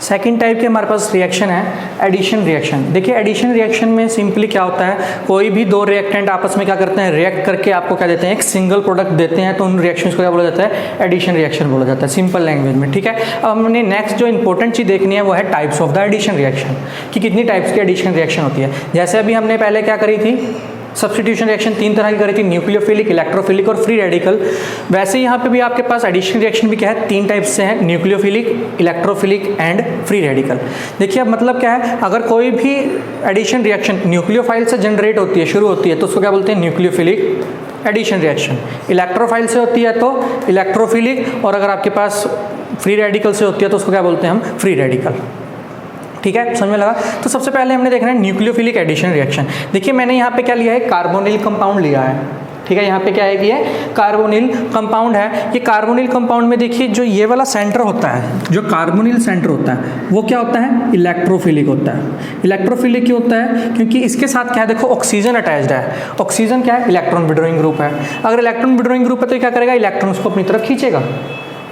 Second type के हमारे पास reaction है एडिशन रिएक्शन। देखिए एडिशन रिएक्शन में सिंपली क्या होता है, कोई भी दो रिएक्टेंट आपस में क्या करते हैं, रिएक्ट करके आपको क्या देते हैं, एक सिंगल प्रोडक्ट देते हैं, तो उन रिएक्शंस को क्या बोला जाता है, एडिशन रिएक्शन बोला जाता है सिंपल लैंग्वेज में। ठीक है, अब हमने नेक्स्ट जो इंपॉर्टेंट चीज़ देखनी है वो है types of the addition reaction, कि कितनी टाइप्स की एडिशन रिएक्शन होती है। जैसे अभी हमने पहले क्या करी थी, सब्स्टिट्यूशन रिएक्शन 3 तरह की करी थी, न्यूक्लियोफिलिक, इलेक्ट्रोफिलिक और फ्री रेडिकल। वैसे यहाँ पे भी आपके पास एडिशन रिएक्शन भी क्या है, 3 टाइप से है, nucleophilic, electrophilic and free radical. देखिए अब मतलब क्या है, अगर कोई भी एडिशन रिएक्शन न्यूक्लियोफाइल से जनरेट होती है, शुरू होती है, तो उसको क्या बोलते हैं, न्यूक्लियोफिलिक एडिशन रिएक्शन। इलेक्ट्रोफाइल से होती है तो इलेक्ट्रोफिलिक, और अगर आपके पास फ्री रेडिकल से होती है तो उसको क्या बोलते हैं हम, फ्री रेडिकल। ठीक है, समझ में लगा। तो सबसे पहले हमने देखना है न्यूक्लियोफिलिक एडिशन रिएक्शन। देखिए मैंने यहाँ पे क्या लिया है, कार्बोनिल कंपाउंड लिया है। ठीक है, यहाँ पे क्या है कि ये कार्बोनिल कंपाउंड है। ये कार्बोनिल कंपाउंड में देखिए जो ये वाला सेंटर होता है, जो कार्बोनिल सेंटर होता है वो क्या होता है, इलेक्ट्रोफिलिक होता है। इलेक्ट्रोफिलिक क्यों होता है, क्योंकि इसके साथ क्या है, देखो ऑक्सीजन अटैच्ड है। ऑक्सीजन क्या है, इलेक्ट्रॉन विड्रॉइंग ग्रुप है। अगर इलेक्ट्रॉन विड्रॉइंग ग्रुप है तो क्या करेगा, इलेक्ट्रॉन्स को अपनी तरफ खींचेगा,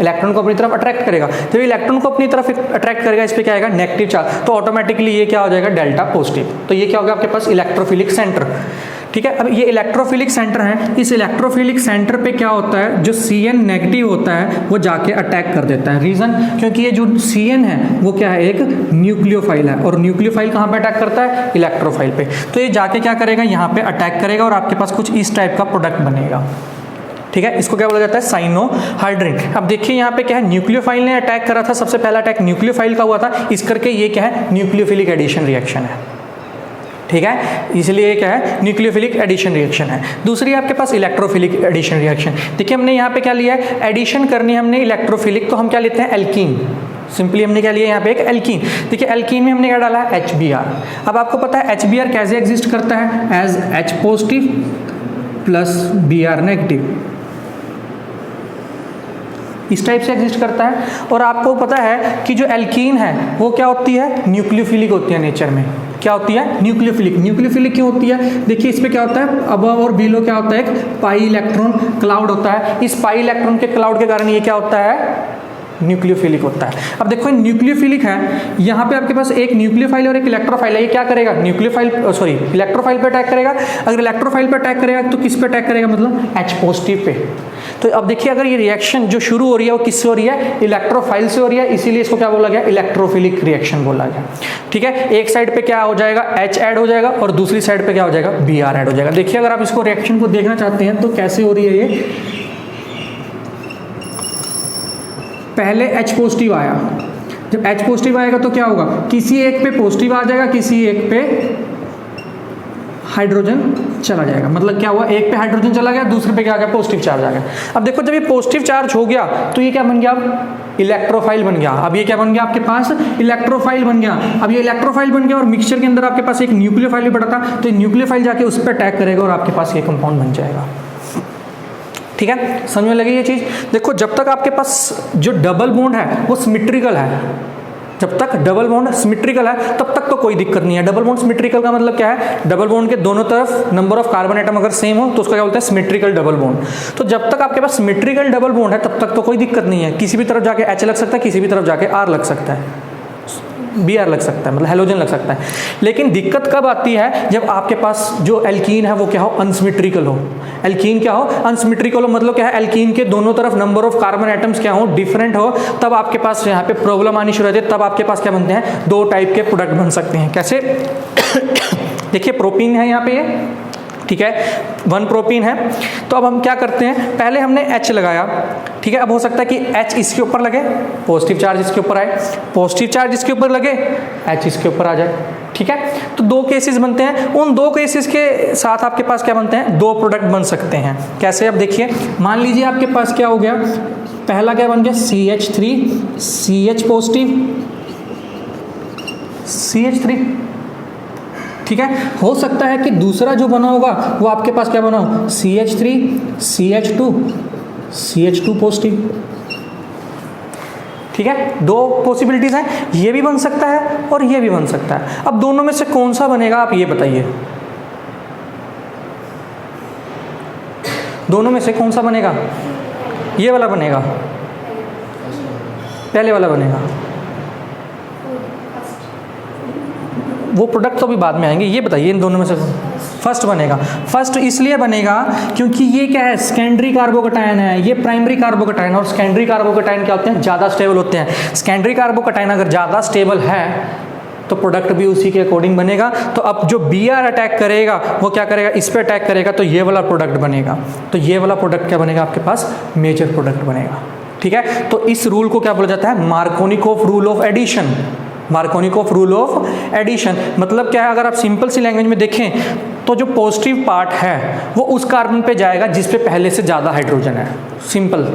इलेक्ट्रॉन को अपनी तरफ अट्रैक्ट करेगा। जब इलेक्ट्रॉन को अपनी तरफ अट्रैक्ट करेगा, इस पे क्या आएगा, नेगेटिव चार्ज, तो ऑटोमेटिकली ये क्या हो जाएगा, डेल्टा पॉजिटिव। तो ये क्या होगा आपके पास, इलेक्ट्रोफिलिक सेंटर। ठीक है, अब ये इलेक्ट्रोफिलिक सेंटर है, इस इलेक्ट्रोफिलिक सेंटर पे क्या होता है, जो Cn नेगेटिव होता है वो जाके अटैक कर देता है। रीजन, क्योंकि ये जो Cn है वो क्या है, एक न्यूक्लियोफाइल है, और न्यूक्लियोफाइल कहाँ पे अटैक करता है, इलेक्ट्रोफाइल पे। तो ये जाके क्या करेगा, यहाँ पे अटैक करेगा और आपके पास कुछ इस टाइप का प्रोडक्ट बनेगा। ठीक है, इसको क्या बोला जाता है, साइनोहाइड्रिन। अब देखिए यहाँ पे क्या है, न्यूक्लियोफाइल ने अटैक करा था, सबसे पहला अटैक न्यूक्लियोफाइल का हुआ था, इस करके ये क्या है, न्यूक्लियोफिलिक एडिशन रिएक्शन है। ठीक है, इसलिए ये क्या है, न्यूक्लियोफिलिक एडिशन रिएक्शन है। दूसरी आपके पास इलेक्ट्रोफिलिक एडिशन रिएक्शन। देखिए हमने यहाँ पे क्या लिया है, एडिशन करनी है हमने इलेक्ट्रोफिलिक, तो हम क्या लेते हैं, एल्कीन। सिंपली हमने क्या लिया यहाँ पे, एक एल्कीन। देखिए एल्कीन में हमने क्या डाला है, HBr। अब आपको पता है HBr कैसे एग्जिस्ट करता है, as H positive plus Br negative, इस टाइप से एग्जिस्ट करता है। और आपको पता है कि जो एल्कीन है वो क्या होती है, न्यूक्लियोफिलिक होती है नेचर में। क्या होती है, न्यूक्लियोफिलिक। न्यूक्लियोफिलिक क्यों होती है, देखिए इस पे क्या होता है, अबव और बिलो क्या होता है, एक पाई इलेक्ट्रॉन क्लाउड होता है। इस पाई इलेक्ट्रॉन के क्लाउड के कारण ये क्या होता है, न्यूक्लियोफिलिक होता है। अब देखो न्यूक्लियोफिलिक है, यहाँ पे आपके पास एक न्यूक्लियोफाइल और एक इलेक्ट्रोफाइल है। ये क्या करेगा, इलेक्ट्रोफाइल पे अटैक करेगा। अगर इलेक्ट्रोफाइल पे अटैक करेगा तो किस पे अटैक करेगा, मतलब H पॉजिटिव पे। तो अब देखिए अगर ये रिएक्शन जो शुरू हो रही है वो किससे हो रही है, इलेक्ट्रोफाइल से हो रही है, इसीलिए इसको क्या बोला गया, इलेक्ट्रोफिलिक रिएक्शन बोला गया। ठीक है, एक साइड पे क्या हो जाएगा, H ऐड हो जाएगा, और दूसरी साइड पे क्या हो जाएगा, Br ऐड हो जाएगा। देखिए अगर आप इसको रिएक्शन को देखना चाहते हैं तो कैसे हो रही है ये, पहले H पॉजिटिव आया, जब H पॉजिटिव आएगा तो क्या होगा, किसी एक पे पॉजिटिव आ जाएगा, किसी एक पे हाइड्रोजन चला जाएगा। मतलब क्या हुआ, एक पे हाइड्रोजन चला गया, दूसरे पे क्या आ गया, पॉजिटिव चार्ज आ गया। अब देखो जब ये पॉजिटिव चार्ज हो गया तो ये क्या बन गया, अब इलेक्ट्रोफाइल बन गया। अब ये क्या बन गया, आपके पास इलेक्ट्रोफाइल बन गया। अब ये इलेक्ट्रोफाइल बन गया और मिक्सचर के अंदर आपके पास एक न्यूक्लियोफाइल भी पड़ा था, तो न्यूक्लियोफाइल जाके उस पर अटैक करेगा और आपके पास ये कंपाउंड बन जाएगा। ठीक है, समझ में लगी ये चीज। देखो जब तक आपके पास जो डबल बॉन्ड है वो सिमेट्रिकल है, जब तक डबल बॉन्ड सिमेट्रिकल है तब तक तो कोई दिक्कत नहीं है। डबल बॉन्ड सिमेट्रिकल का मतलब क्या है, डबल बॉन्ड के दोनों तरफ नंबर ऑफ कार्बन एटम अगर सेम हो तो उसका क्या बोलते हैं, सिमेट्रिकल डबल बॉन्ड। तो जब तक आपके पास सिमेट्रिकल डबल बॉन्ड है तब तक तो कोई दिक्कत नहीं है, किसी भी तरफ जाके H लग सकता है, किसी भी तरफ जाके R लग सकता है, Br लग सकता है, मतलब हेलोजन लग सकता है। लेकिन दिक्कत कब आती है, जब आपके पास जो एल्कीन है वो क्या हो, अनसिमेट्रिकल हो। एल्कीन क्या हो, अनसिमेट्रिकल हो, मतलब क्या है, एल्कीन के दोनों तरफ नंबर ऑफ कार्बन एटम्स क्या हो, डिफरेंट हो, तब आपके पास यहाँ पे प्रॉब्लम आनी शुरू होती है। तब आपके पास क्या बनते हैं, दो टाइप के प्रोडक्ट बन सकते हैं। कैसे, देखिए प्रोपीन है यहाँ पे ये, ठीक है, 1 प्रोपीन है। तो अब हम क्या करते हैं, पहले हमने H लगाया, ठीक है। अब हो सकता है कि H इसके ऊपर लगे, पॉजिटिव चार्ज इसके ऊपर आए, पॉजिटिव चार्ज इसके ऊपर लगे, H इसके ऊपर आ जाए। ठीक है, तो 2 केसेस बनते हैं। उन 2 केसेस के साथ आपके पास क्या बनते हैं, 2 प्रोडक्ट बन सकते हैं। कैसे, अब देखिए मान लीजिए आपके पास क्या हो गया, पहला क्या बन गया, CH3 CH पॉजिटिव CH3। ठीक है, हो सकता है कि दूसरा जो बना होगा वो आपके पास क्या बना हो, CH3 CH2 CH2 पॉजिटिव। ठीक है, 2 पॉसिबिलिटीज हैं, ये भी बन सकता है और ये भी बन सकता है। अब दोनों में से कौन सा बनेगा आप ये बताइए, दोनों में से कौन सा बनेगा, ये वाला बनेगा, पहले वाला बनेगा। वो प्रोडक्ट तो अभी बाद में आएंगे। ये बताइए इन दोनों में से फर्स्ट बनेगा। फर्स्ट इसलिए बनेगा क्योंकि ये क्या है, सेकेंडरी कार्बोकटायन है, ये प्राइमरी कार्बोकटायन, और सेकेंडरी कार्बोकटायन क्या होते हैं, ज़्यादा स्टेबल होते हैं। सेकेंडरी कार्बोकटायन अगर ज़्यादा स्टेबल है तो प्रोडक्ट भी उसी के अकॉर्डिंग बनेगा। तो अब जो Br अटैक करेगा वो क्या करेगा, इस पर अटैक करेगा, तो ये वाला प्रोडक्ट बनेगा। तो ये वाला प्रोडक्ट क्या बनेगा आपके पास, मेजर प्रोडक्ट बनेगा। ठीक है, तो इस रूल को क्या बोला जाता है, Markovnikov rule of addition. Markovnikov rule of addition मतलब क्या है, अगर आप सिंपल सी लैंग्वेज में देखें तो जो पॉजिटिव पार्ट है वो उस कार्बन पे जाएगा जिस पे पहले से ज़्यादा हाइड्रोजन है, सिंपल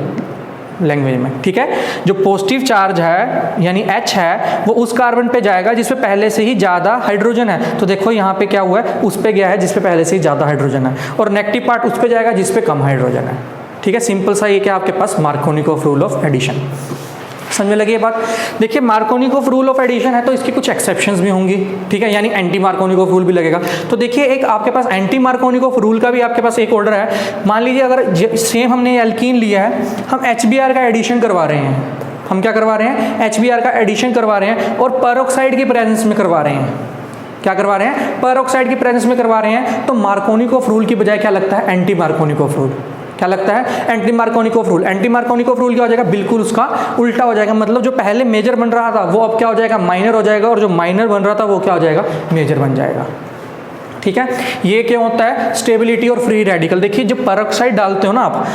लैंग्वेज में। ठीक है, जो पॉजिटिव चार्ज है यानी H है वो उस कार्बन पे जाएगा जिस पे पहले से ही ज़्यादा हाइड्रोजन है। तो देखो यहाँ पे क्या हुआ है, उस पे गया है जिस पे पहले से ही ज़्यादा हाइड्रोजन है, और नेगेटिव पार्ट उस पे जाएगा जिस पे कम हाइड्रोजन है। ठीक है, सिंपल सा ये क्या आपके पास मार्कोनिकोफ रूल ऑफ एडिशन। समझ में लगी ये बात। देखिए मार्कोनिकोफ रूल ऑफ एडिशन है तो इसकी कुछ एक्सेप्शंस भी होंगी। ठीक है, यानी एंटी मार्कोनिकोफ रूल भी लगेगा। तो देखिए एक आपके पास एंटी मार्कोनिकोफ रूल का भी आपके पास एक ऑर्डर है। मान लीजिए अगर सेम हमने एल्कीन लिया है, हम HBr का एडिशन करवा रहे हैं, हम क्या करवा रहे हैं, HBr का एडिशन करवा रहे हैं, और पेरोक्साइड की प्रेजेंस में करवा रहे हैं। क्या करवा रहे हैं, पेरोक्साइड की प्रेजेंस में करवा रहे हैं। तो मार्कोनिकोफ रूल की बजाय क्या लगता है, एंटी मार्कोनिकोफ रूल। क्या लगता है, anti Markovnikov rule. Anti Markovnikov rule क्या हो जाएगा, बिल्कुल उसका उल्टा हो जाएगा। मतलब जो पहले मेजर बन रहा था वो अब क्या हो जाएगा, माइनर हो जाएगा, और जो माइनर बन रहा था वो क्या हो जाएगा, मेजर बन जाएगा। ठीक है, ये क्या होता है, स्टेबिलिटी और फ्री रेडिकल। देखिए जब पेरोक्साइड डालते हो ना आप,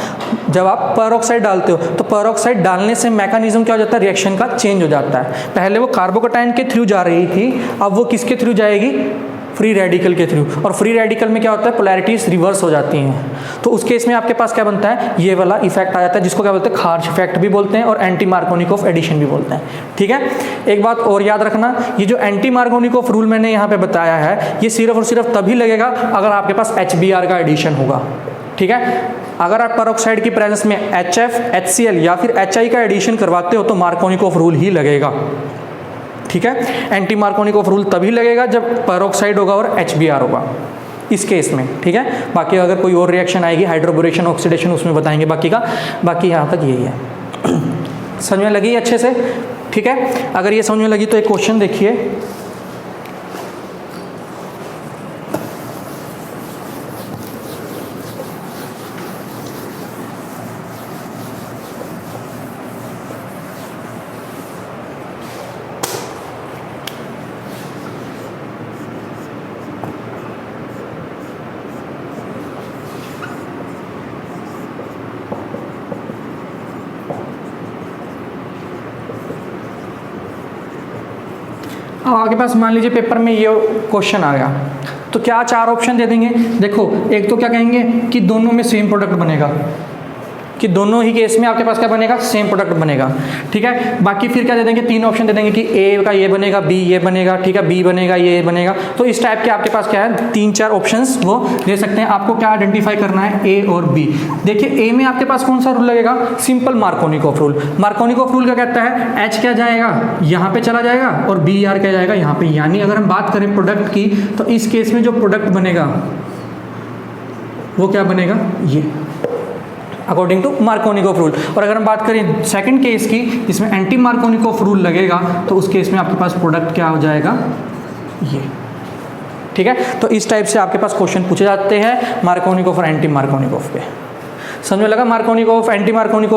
जब आप पेरोक्साइड डालते हो तो पेरोक्साइड डालने से मैकेनिज्म क्या हो जाता है, रिएक्शन का चेंज हो जाता है। पहले वो कार्बोकटायन के थ्रू जा रही थी, अब वो किसके थ्रू जाएगी, फ्री रेडिकल के थ्रू। और फ्री रेडिकल में क्या होता है, पोलैरिटीज रिवर्स हो जाती हैं। तो उस केस में आपके पास क्या बनता है, ये वाला इफेक्ट आ जाता है, जिसको क्या बोलते हैं, खार्श इफेक्ट भी बोलते हैं और एंटी मार्कोनिकोफ एडिशन भी बोलते हैं। ठीक है, एक बात और याद रखना, ये जो एंटी मार्कोनिकोफ रूल मैंने यहाँ पे बताया है, ये सिर्फ और सिर्फ तभी लगेगा अगर आपके पास HBr का एडिशन होगा। ठीक है, अगर आप पेरोक्साइड की प्रेजेंस में HF, HCl या फिर HI का एडिशन करवाते हो तो मार्कोनिकोफ रूल ही लगेगा। ठीक है, एंटी मार्कोनिकोफ रूल तभी लगेगा जब पेरोक्साइड होगा और HBr होगा इस केस में। ठीक है, बाकी अगर कोई और रिएक्शन आएगी, हाइड्रोबोरेशन, ऑक्सीडेशन, उसमें बताएंगे बाकी का। बाकी यहाँ तक यही है। समझ में लगी अच्छे से। ठीक है, अगर ये समझ में लगी तो एक क्वेश्चन देखिए, आपके पास मान लीजिए पेपर में ये क्वेश्चन आ गया तो क्या 4 ऑप्शन दे देंगे। देखो एक तो क्या कहेंगे कि दोनों में सेम प्रोडक्ट बनेगा, कि दोनों ही केस में आपके पास क्या बनेगा, सेम प्रोडक्ट बनेगा। ठीक है, बाकी फिर क्या दे देंगे, 3 ऑप्शन दे देंगे कि ए का ये बनेगा, बी ये बनेगा, ठीक है, बी बनेगा, ये बनेगा। तो इस टाइप के आपके पास क्या है, 3-4 ऑप्शंस वो दे सकते हैं। आपको क्या आइडेंटिफाई करना है, ए और बी। देखिए ए में आपके पास कौन सा रूल लगेगा, simple Markovnikov rule. Markovnikov rule क्या कहता है, एच क्या जाएगा, यहाँ पे चला जाएगा, और बी आर क्या जाएगा, यहाँ पे। यानी अगर हम बात करें प्रोडक्ट की तो इस केस में जो प्रोडक्ट बनेगा वो क्या बनेगा, ये अकॉर्डिंग टू मार्कोनिकोफ रूल। और अगर हम बात करें सेकंड केस की, जिसमें एंटी मार्कोनिकोफ रूल लगेगा, तो उस केस में आपके पास प्रोडक्ट क्या हो जाएगा, ये। ठीक है, तो इस टाइप से आपके पास क्वेश्चन पूछे जाते हैं मार्कोनिकोफ और एंटी मार्कोनिकोफ पे। समझ में लगा, मार्कोनिकोफ, एंटी मार्कोनिकोफ।